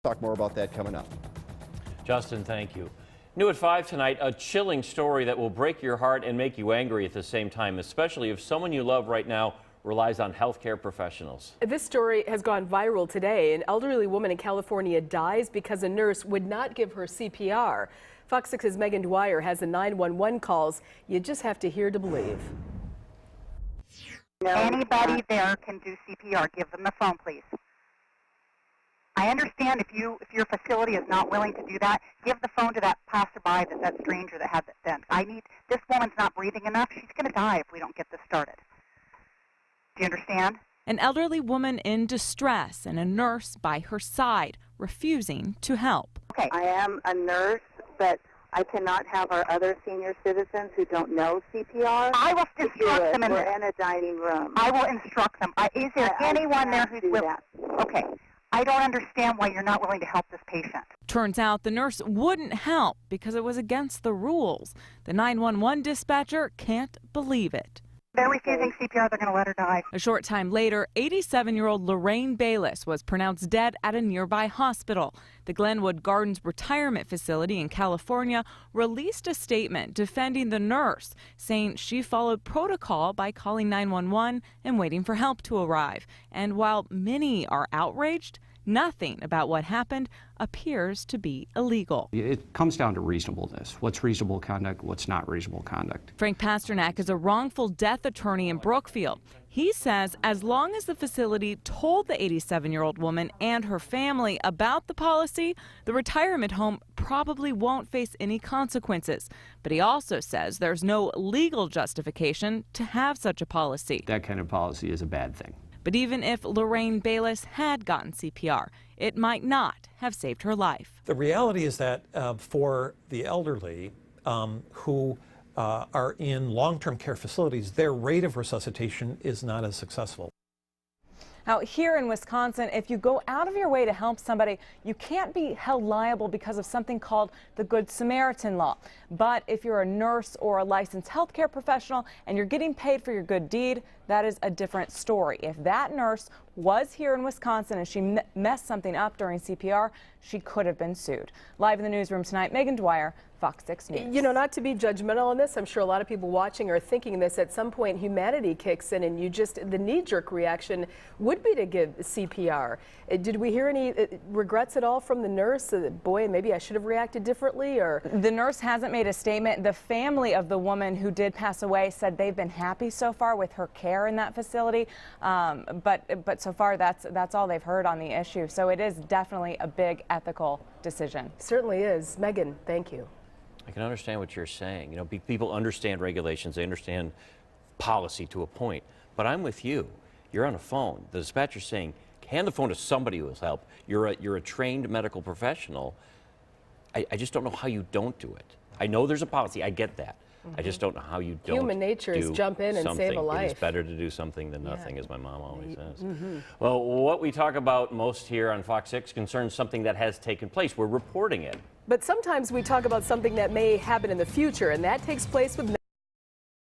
Talk more about that coming up. Justin, thank you. New at 5 tonight, a chilling story that will break your heart and make you angry at the same time, especially if someone you love right now relies on healthcare professionals. This story has gone viral today. An elderly woman in California dies because a nurse would not give her CPR. Fox 6's Megan Dwyer has the 911 calls you just have to hear to believe. Anybody there can do CPR. Give them the phone, please. I understand if your facility is not willing to do that, give the phone to that passerby, that stranger that had that vent. This woman's not breathing enough. She's going to die if we don't get this started. Do you understand? An elderly woman in distress and a nurse by her side refusing to help. Okay. I am a nurse, but I cannot have our other senior citizens who don't know CPR. I will instruct them. We're in a dining room. I will instruct them. Is there anyone there who's willing? Okay. I don't understand why you're not willing to help this patient. Turns out the nurse wouldn't help because it was against the rules. The 911 dispatcher can't believe it. They're refusing CPR. They're going to let her die. A short time later, 87-year-old Lorraine Bayless was pronounced dead at a nearby hospital. The Glenwood Gardens retirement facility in California released a statement defending the nurse, saying she followed protocol by calling 911 and waiting for help to arrive. And while many are outraged, nothing about what happened appears to be illegal. It comes down to reasonableness. What's reasonable conduct, what's not reasonable conduct. Frank Pasternak is a wrongful death attorney in Brookfield. He says as long as the facility told the 87-year-old woman and her family about the policy, the retirement home probably won't face any consequences. But he also says there's no legal justification to have such a policy. That kind of policy is a bad thing. But even if Lorraine Bayless had gotten CPR, it might not have saved her life. The reality is that for the elderly who are in long-term care facilities, their rate of resuscitation is not as successful. Now, here in Wisconsin, if you go out of your way to help somebody, you can't be held liable because of something called the Good Samaritan law. But if you're a nurse or a licensed healthcare professional and you're getting paid for your good deed, that is a different story. If that nurse was here in Wisconsin and she messed something up during CPR, she could have been sued. Live in the newsroom tonight, Megan Dwyer, Fox 6 News. You know, not to be judgmental on this, I'm sure a lot of people watching are thinking this. At some point, humanity kicks in and the knee-jerk reaction would be to give CPR. Did we hear any regrets at all from the nurse? Boy, maybe I should have reacted differently, or? The nurse hasn't made a statement. The family of the woman who did pass away said they've been happy so far with her care in that facility. But so far, that's all they've heard on the issue. So it is definitely a big ethical decision. Certainly is. Megan, thank you. I can understand what you're saying. You know, people understand regulations, they understand policy to a point. But I'm with you. You're on a phone. The dispatcher's saying, hand the phone to somebody who will help. You're a trained medical professional. I just don't know how you don't do it. I know there's a policy. I get that. I just don't know how you don't. Human nature is jump in and save a life. It's better to do something than nothing, as my mom always says. Well, what we talk about most here on Fox 6 concerns something that has taken place. We're reporting it. But sometimes we talk about something that may happen in the future, and that takes place with